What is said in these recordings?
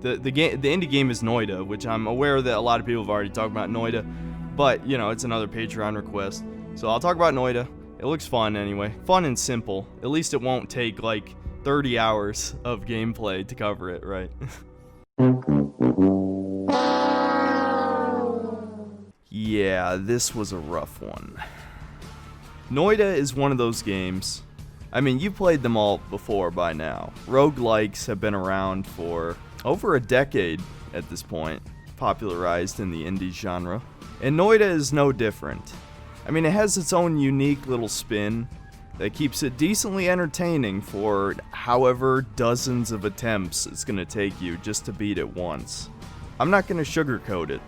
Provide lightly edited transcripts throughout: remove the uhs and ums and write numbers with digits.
The indie game is Noita, which I'm aware that a lot of people have already talked about Noita, but you know, it's another Patreon request. So I'll talk about Noita. It looks fun anyway. Fun and simple. At least it won't take like 30 hours of gameplay to cover it, right? Yeah, this was a rough one. Noita is one of those games. I mean, you played them all before by now. Roguelikes have been around for over a decade at this point, popularized in the indie genre. And Noita is no different. I mean, it has its own unique little spin that keeps it decently entertaining for however dozens of attempts it's going to take you just to beat it once. I'm not going to sugarcoat it.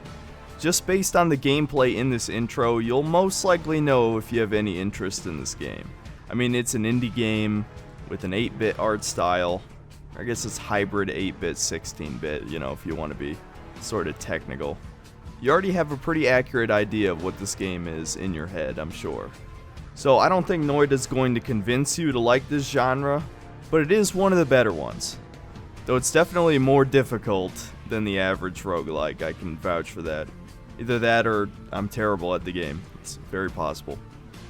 Just based on the gameplay in this intro, you'll most likely know if you have any interest in this game. I mean, it's an indie game with an 8-bit art style. I guess it's hybrid 8-bit, 16-bit, you know, if you want to be sort of technical. You already have a pretty accurate idea of what this game is in your head, I'm sure. So I don't think Noita's going to convince you to like this genre, but it is one of the better ones. Though it's definitely more difficult than the average roguelike, I can vouch for that. Either that or I'm terrible at the game. It's very possible.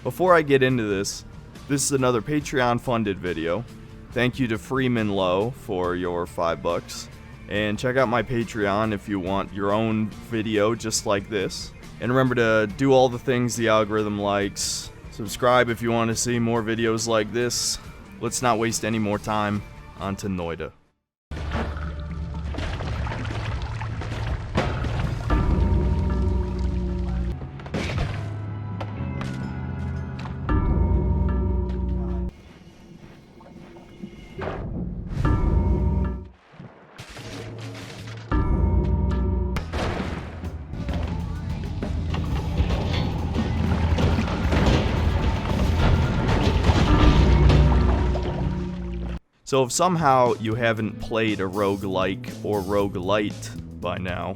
Before I get into this is another Patreon-funded video. Thank you to Freeman Lowe for your $5. And check out my Patreon if you want your own video just like this. And remember to do all the things the algorithm likes. Subscribe if you want to see more videos like this. Let's not waste any more time. On to Noita. So if somehow you haven't played a roguelike or roguelite by now,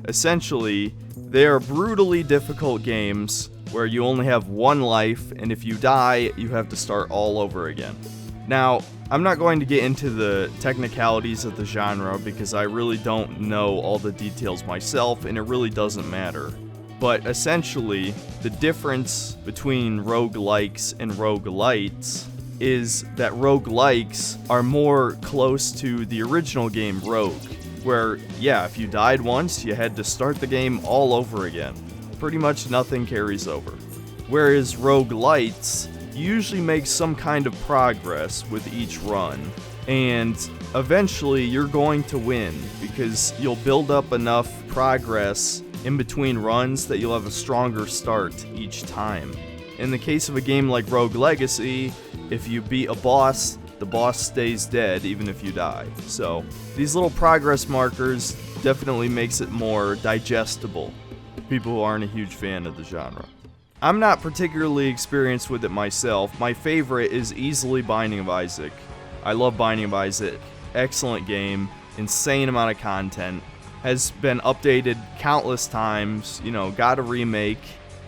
essentially they are brutally difficult games where you only have one life, and if you die, you have to start all over again. Now, I'm not going to get into the technicalities of the genre because I really don't know all the details myself, and it really doesn't matter. But essentially, the difference between roguelikes and roguelites is that roguelikes are more close to the original game Rogue, where, yeah, if you died once, you had to start the game all over again. Pretty much nothing carries over. Whereas roguelites usually make some kind of progress with each run, and eventually you're going to win because you'll build up enough progress in between runs that you'll have a stronger start each time. In the case of a game like Rogue Legacy, if you beat a boss, the boss stays dead even if you die. So these little progress markers definitely makes it more digestible to people who aren't a huge fan of the genre. I'm not particularly experienced with it myself. My favorite is easily Binding of Isaac. I love Binding of Isaac. Excellent game, insane amount of content, has been updated countless times, you know, got a remake,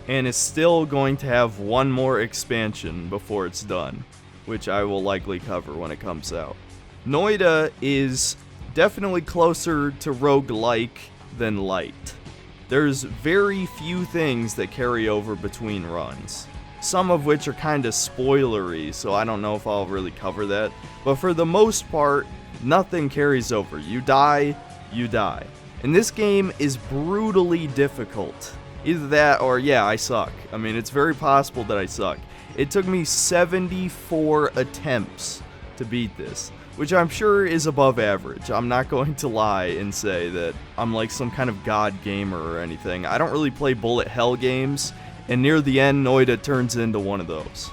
and is still going to have one more expansion before it's done, which I will likely cover when it comes out. Noita is definitely closer to roguelike than light. There's very few things that carry over between runs, some of which are kind of spoilery, so I don't know if I'll really cover that, but for the most part, nothing carries over. You die, you die. And this game is brutally difficult. Either that or, yeah, I suck. I mean, it's very possible that I suck. It took me 74 attempts to beat this, which I'm sure is above average. I'm not going to lie and say that I'm like some kind of god gamer or anything. I don't really play bullet hell games, and near the end, Noita turns into one of those.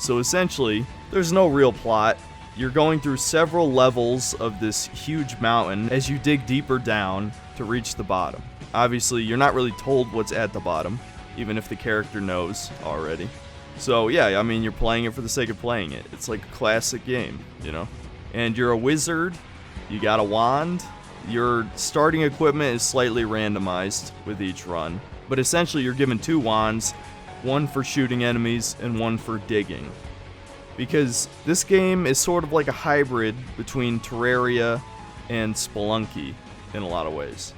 So essentially, there's no real plot. You're going through several levels of this huge mountain as you dig deeper down to reach the bottom. Obviously, you're not really told what's at the bottom, even if the character knows already. So yeah, I mean, you're playing it for the sake of playing it. It's like a classic game, you know? And you're a wizard, you got a wand, your starting equipment is slightly randomized with each run, but essentially you're given two wands, one for shooting enemies and one for digging. Because this game is sort of like a hybrid between Terraria and Spelunky. in a lot of ways.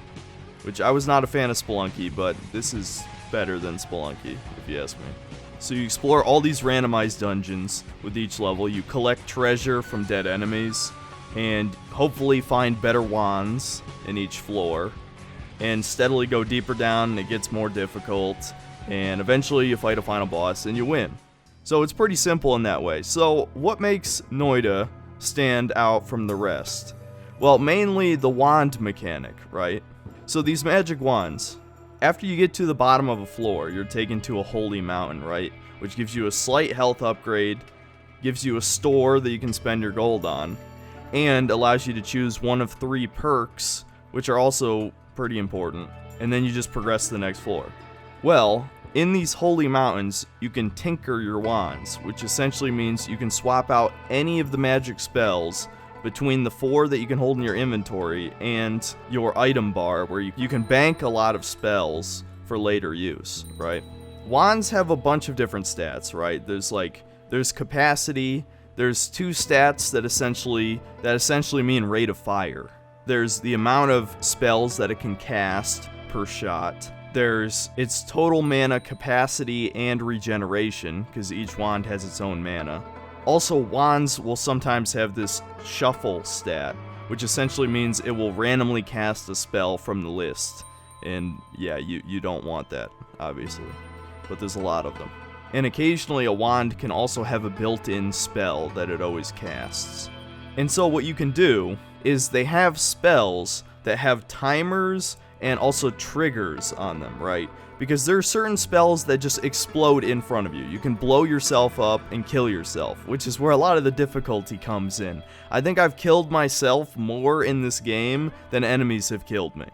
Which I was not a fan of Spelunky, but this is better than Spelunky, if you ask me. So you explore all these randomized dungeons with each level. You collect treasure from dead enemies, and hopefully find better wands in each floor, and steadily go deeper down, and it gets more difficult, and eventually you fight a final boss and you win. So it's pretty simple in that way. So what makes Noita stand out from the rest? Well, mainly the wand mechanic, right? So these magic wands, after you get to the bottom of a floor, you're taken to a holy mountain, right? Which gives you a slight health upgrade, gives you a store that you can spend your gold on, and allows you to choose one of 3 perks, which are also pretty important, and then you just progress to the next floor. Well, in these holy mountains, you can tinker your wands, which essentially means you can swap out any of the magic spells between the 4 that you can hold in your inventory and your item bar, where you can bank a lot of spells for later use, right? Wands have a bunch of different stats, right? There's capacity, there's 2 stats that essentially mean rate of fire. There's the amount of spells that it can cast per shot. There's its total mana capacity and regeneration, because each wand has its own mana. Also, wands will sometimes have this shuffle stat, which essentially means it will randomly cast a spell from the list. And yeah, you don't want that, obviously. But there's a lot of them. And occasionally a wand can also have a built-in spell that it always casts. And so what you can do is they have spells that have timers and also triggers on them, right? Because there are certain spells that just explode in front of you. You can blow yourself up and kill yourself, which is where a lot of the difficulty comes in. I think I've killed myself more in this game than enemies have killed me.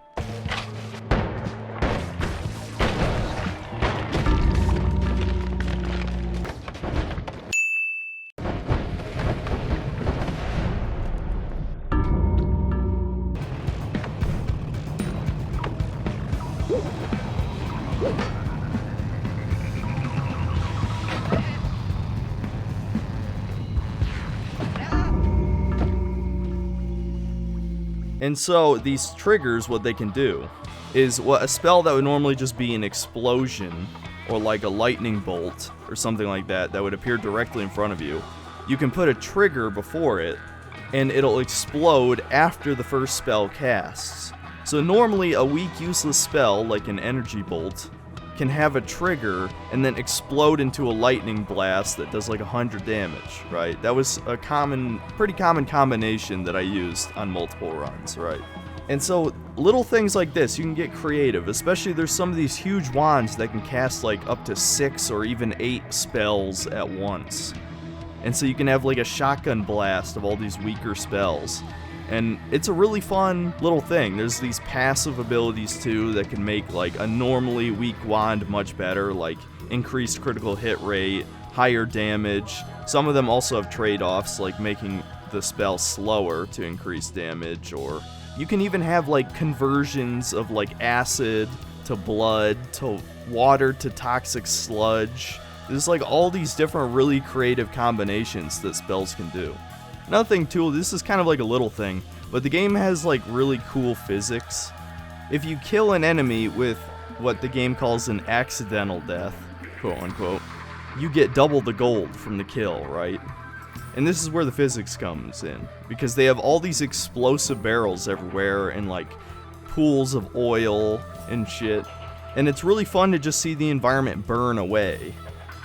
And so these triggers, what they can do is what a spell that would normally just be an explosion or like a lightning bolt or something like that would appear directly in front of you. You can put a trigger before it and it'll explode after the first spell casts. So normally a weak, useless spell like an energy bolt can have a trigger and then explode into a lightning blast that does like 100 damage, right? That was a pretty common combination that I used on multiple runs, right? And so little things like this, you can get creative, especially there's some of these huge wands that can cast like up to 6 or even 8 spells at once. And so you can have like a shotgun blast of all these weaker spells. And it's a really fun little thing. There's these passive abilities too that can make like a normally weak wand much better, like increased critical hit rate, higher damage. Some of them also have trade-offs, like making the spell slower to increase damage, or you can even have like conversions of like acid to blood to water to toxic sludge. There's like all these different really creative combinations that spells can do. Nothing too, this is kind of like a little thing, but the game has like really cool physics. If you kill an enemy with what the game calls an accidental death, quote unquote, you get double the gold from the kill, right? And this is where the physics comes in, because they have all these explosive barrels everywhere and like pools of oil and shit, and it's really fun to just see the environment burn away.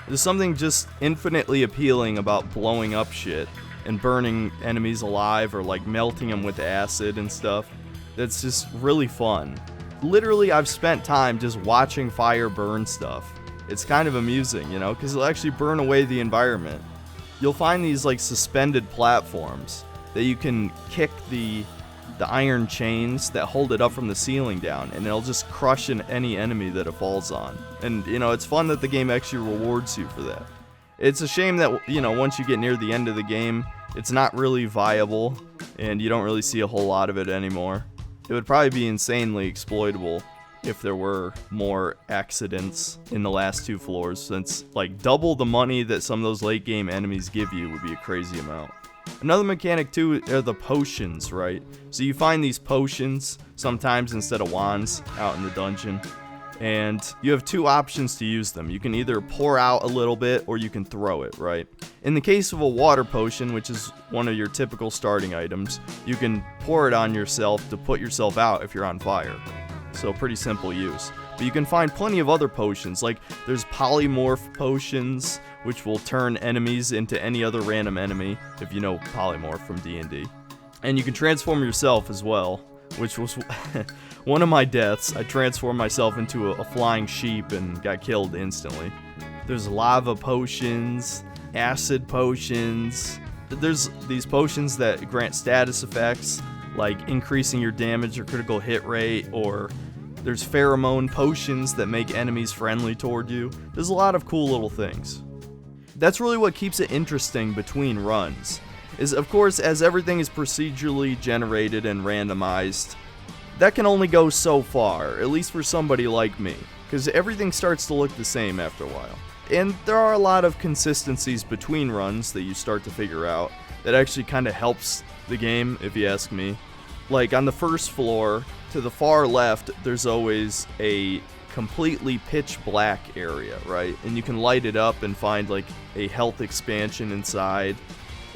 There's something just infinitely appealing about blowing up shit and burning enemies alive or like melting them with acid and stuff. That's just really fun. Literally, I've spent time just watching fire burn stuff. It's kind of amusing, you know, because it'll actually burn away the environment. You'll find these like suspended platforms that you can kick the iron chains that hold it up from the ceiling down, and it'll just crush any enemy that it falls on. And you know, it's fun that the game actually rewards you for that. It's a shame that, you know, once you get near the end of the game, it's not really viable, and you don't really see a whole lot of it anymore. It would probably be insanely exploitable if there were more accidents in the last 2 floors, since like double the money that some of those late game enemies give you would be a crazy amount. Another mechanic too are the potions, right? So you find these potions sometimes instead of wands out in the dungeon, and you have two options to use them. You can either pour out a little bit or you can throw it, right? In the case of a water potion, which is one of your typical starting items, you can pour it on yourself to put yourself out if you're on fire. So pretty simple use. But you can find plenty of other potions, like there's Polymorph Potions, which will turn enemies into any other random enemy, if you know Polymorph from D&D. And you can transform yourself as well, which was one of my deaths. I transformed myself into a flying sheep and got killed instantly. There's lava potions, acid potions. There's these potions that grant status effects, like increasing your damage or critical hit rate, or there's pheromone potions that make enemies friendly toward you. There's a lot of cool little things. That's really what keeps it interesting between runs, is of course as everything is procedurally generated and randomized, that can only go so far, at least for somebody like me, because everything starts to look the same after a while. And there are a lot of consistencies between runs that you start to figure out that actually kind of helps the game, if you ask me. Like on the first floor, to the far left, there's always a completely pitch black area, right? And you can light it up and find like a health expansion inside.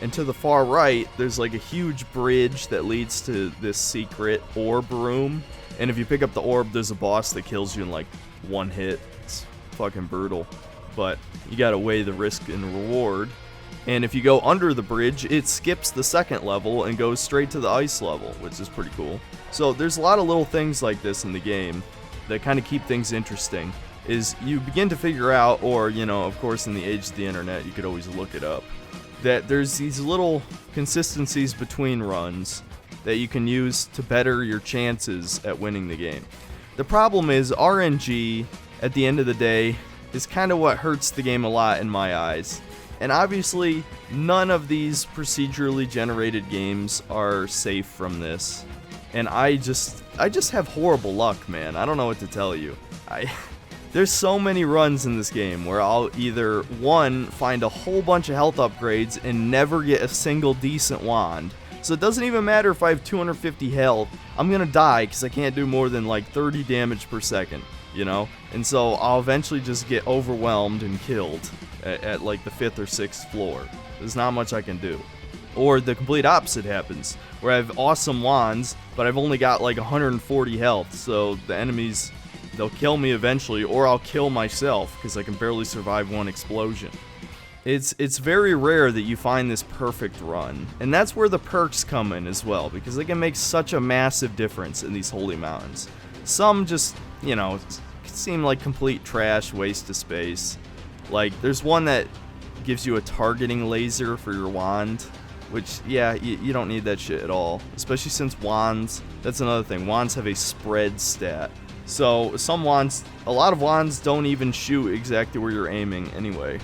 And to the far right, there's like a huge bridge that leads to this secret orb room. And if you pick up the orb, there's a boss that kills you in like one hit. It's fucking brutal. But you gotta weigh the risk and reward. And if you go under the bridge, it skips the second level and goes straight to the ice level, which is pretty cool. So there's a lot of little things like this in the game that kind of keep things interesting. Is you begin to figure out, or you know, of course in the age of the internet, you could always look it up, that there's these little consistencies between runs that you can use to better your chances at winning the game. The problem is RNG, at the end of the day, is kind of what hurts the game a lot in my eyes. And obviously, none of these procedurally generated games are safe from this. And I just have horrible luck, man. I don't know what to tell you. There's so many runs in this game where I'll either, one, find a whole bunch of health upgrades and never get a single decent wand. So it doesn't even matter if I have 250 health, I'm gonna die because I can't do more than like 30 damage per second, you know? And so I'll eventually just get overwhelmed and killed at like the 5th or 6th floor. There's not much I can do. Or the complete opposite happens, where I have awesome wands, but I've only got like 140 health, so the enemies, they'll kill me eventually, or I'll kill myself because I can barely survive one explosion. It's very rare that you find this perfect run, and that's where the perks come in as well, because they can make such a massive difference in these holy mountains. Some just, you know, seem like complete trash, waste of space. Like, there's one that gives you a targeting laser for your wand, which, yeah, you don't need that shit at all, especially since wands, that's another thing, wands have a spread stat. So some wands, a lot of wands don't even shoot exactly where you're aiming anyway.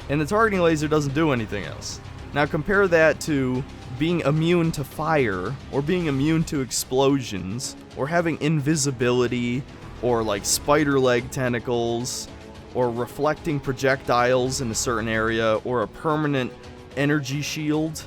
And the targeting laser doesn't do anything else. Now compare that to being immune to fire, or being immune to explosions, or having invisibility, or like spider leg tentacles, or reflecting projectiles in a certain area, or a permanent energy shield.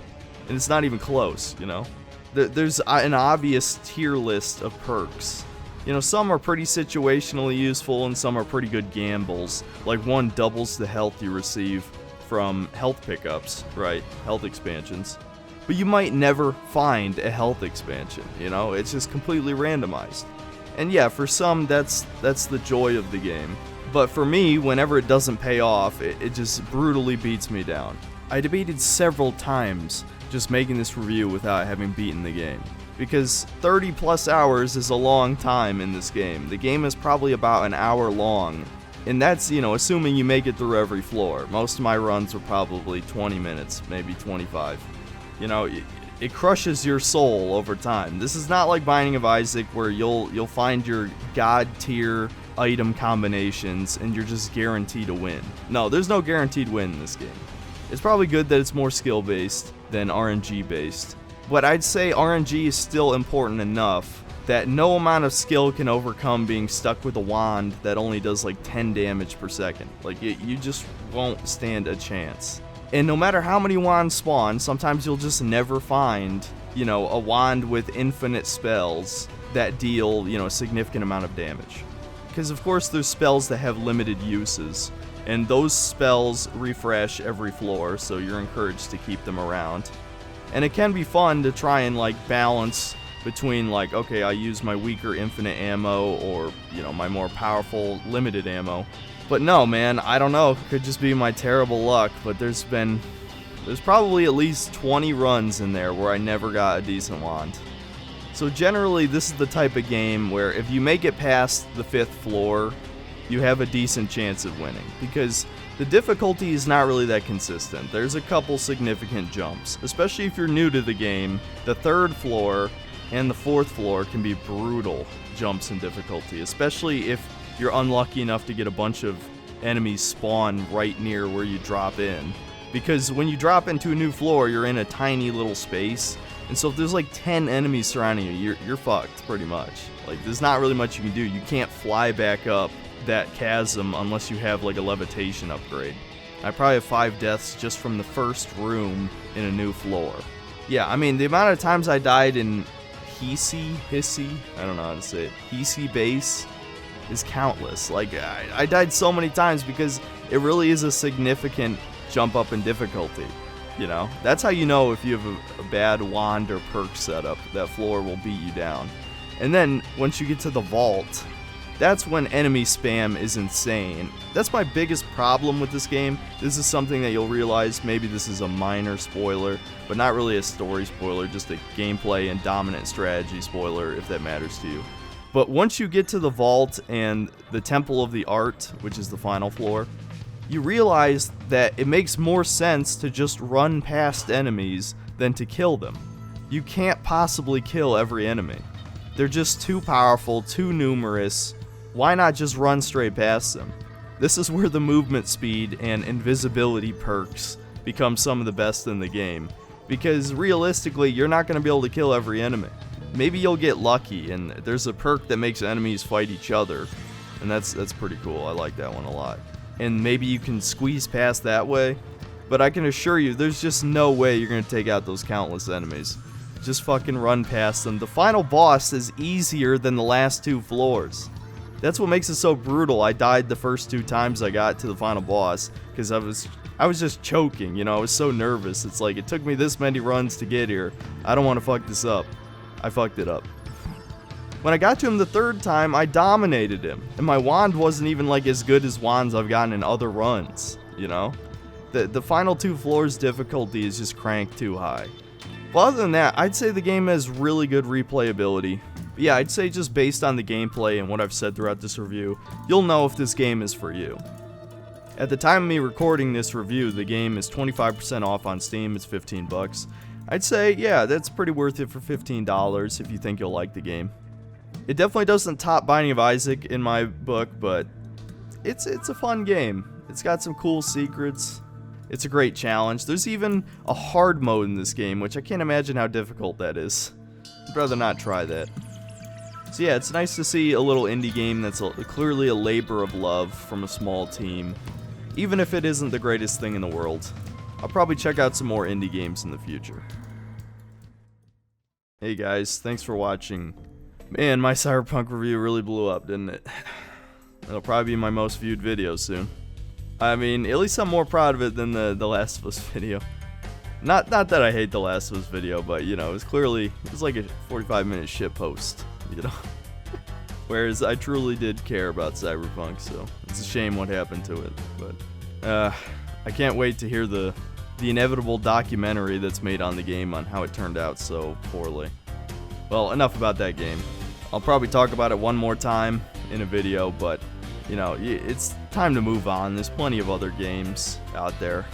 And it's not even close, you know? There's an obvious tier list of perks. You know, some are pretty situationally useful and some are pretty good gambles. Like one doubles the health you receive from health pickups, right? Health expansions. But you might never find a health expansion, you know? It's just completely randomized. And yeah, for some, that's the joy of the game. But for me, whenever it doesn't pay off, it just brutally beats me down. I debated several times just making this review without having beaten the game, because 30 plus hours is a long time in this game. The game is probably about an hour long, and that's, you know, assuming you make it through every floor. Most of my runs were probably 20 minutes, maybe 25. You know, it crushes your soul over time. This is not like Binding of Isaac, where you'll find your god tier item combinations and you're just guaranteed to win. No, there's no guaranteed win in this game. It's probably good that it's more skill based than RNG based, but I'd say RNG is still important enough that no amount of skill can overcome being stuck with a wand that only does like 10 damage per second. Like, you just won't stand a chance. And no matter how many wands spawn, sometimes you'll just never find, you know, a wand with infinite spells that deal, you know, a significant amount of damage. Because of course there's spells that have limited uses, and those spells refresh every floor, so you're encouraged to keep them around. And it can be fun to try and like balance between like, okay, I use my weaker infinite ammo or, you know, my more powerful limited ammo. But no, man, I don't know, it could just be my terrible luck, but there's probably at least 20 runs in there where I never got a decent wand. So generally, this is the type of game where if you make it past the 5th floor, you have a decent chance of winning, because the difficulty is not really that consistent. There's a couple significant jumps, especially if you're new to the game. The 3rd floor and the 4th floor can be brutal jumps in difficulty, especially if you're unlucky enough to get a bunch of enemies spawn right near where you drop in. Because when you drop into a new floor, you're in a tiny little space, and so if there's like 10 enemies surrounding you, you're fucked, pretty much. Like, there's not really much you can do. You can't fly back up that chasm unless you have like a levitation upgrade. I probably have 5 deaths just from the first room in a new floor. Yeah, I mean, the amount of times I died in Hissy, I don't know how to say it, Hissy base is countless. Like, I died so many times because it really is a significant jump up in difficulty, you know? That's how you know if you have a bad wand or perk setup, that floor will beat you down. And then, once you get to the vault, that's when enemy spam is insane. That's my biggest problem with this game. This is something that you'll realize, maybe this is a minor spoiler, but not really a story spoiler, just a gameplay and dominant strategy spoiler, if that matters to you. But once you get to the vault and the Temple of the Art, which is the final floor, you realize that it makes more sense to just run past enemies than to kill them. You can't possibly kill every enemy. They're just too powerful, too numerous. Why not just run straight past them? This is where the movement speed and invisibility perks become some of the best in the game. Because realistically, you're not going to be able to kill every enemy. Maybe you'll get lucky, and there's a perk that makes enemies fight each other. And that's pretty cool. I like that one a lot. And maybe you can squeeze past that way. But I can assure you, there's just no way you're going to take out those countless enemies. Just fucking run past them. The final boss is easier than the last 2 floors. That's what makes it so brutal. I died the first 2 times I got to the final boss because I was just choking, you know, I was so nervous. It's like, it took me this many runs to get here. I don't want to fuck this up. I fucked it up. When I got to him the 3rd time, I dominated him. And my wand wasn't even like as good as wands I've gotten in other runs, you know? The final 2 floors difficulty is just cranked too high. But other than that, I'd say the game has really good replayability. But yeah, I'd say just based on the gameplay and what I've said throughout this review, you'll know if this game is for you. At the time of me recording this review, the game is 25% off on Steam. It's $15. I'd say, yeah, that's pretty worth it for $15 if you think you'll like the game. It definitely doesn't top Binding of Isaac in my book, but it's a fun game. It's got some cool secrets. It's a great challenge. There's even a hard mode in this game, which I can't imagine how difficult that is. I'd rather not try that. So yeah, it's nice to see a little indie game that's clearly a labor of love from a small team, even if it isn't the greatest thing in the world. I'll probably check out some more indie games in the future. Hey guys, thanks for watching. Man, my Cyberpunk review really blew up, didn't it? It'll probably be my most viewed video soon. I mean, at least I'm more proud of it than the Last of Us video. Not that I hate the Last of Us video, but you know, it was like a 45-minute shitpost, you know? Whereas I truly did care about Cyberpunk, so it's a shame what happened to it. But I can't wait to hear the inevitable documentary that's made on the game on how it turned out so poorly. Well, enough about that game. I'll probably talk about it one more time in a video, but you know, it's time to move on. There's plenty of other games out there.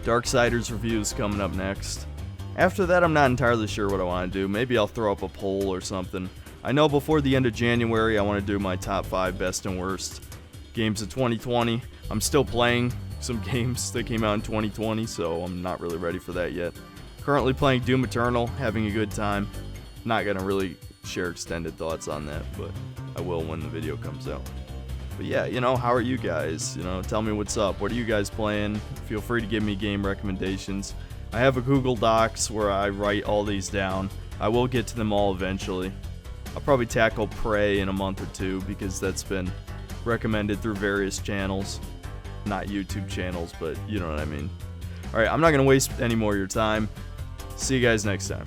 Darksiders review is coming up next. After that, I'm not entirely sure what I want to do. Maybe I'll throw up a poll or something. I know before the end of January, I want to do my top 5 best and worst games of 2020. I'm still playing some games that came out in 2020, so I'm not really ready for that yet. Currently playing Doom Eternal, having a good time. Not going to really share extended thoughts on that, but I will when the video comes out. But yeah, you know, how are you guys? You know, tell me what's up. What are you guys playing? Feel free to give me game recommendations. I have a Google Docs where I write all these down. I will get to them all eventually. I'll probably tackle Prey in a month or two because that's been recommended through various channels. Not YouTube channels, but you know what I mean. Alright, I'm not going to waste any more of your time. See you guys next time.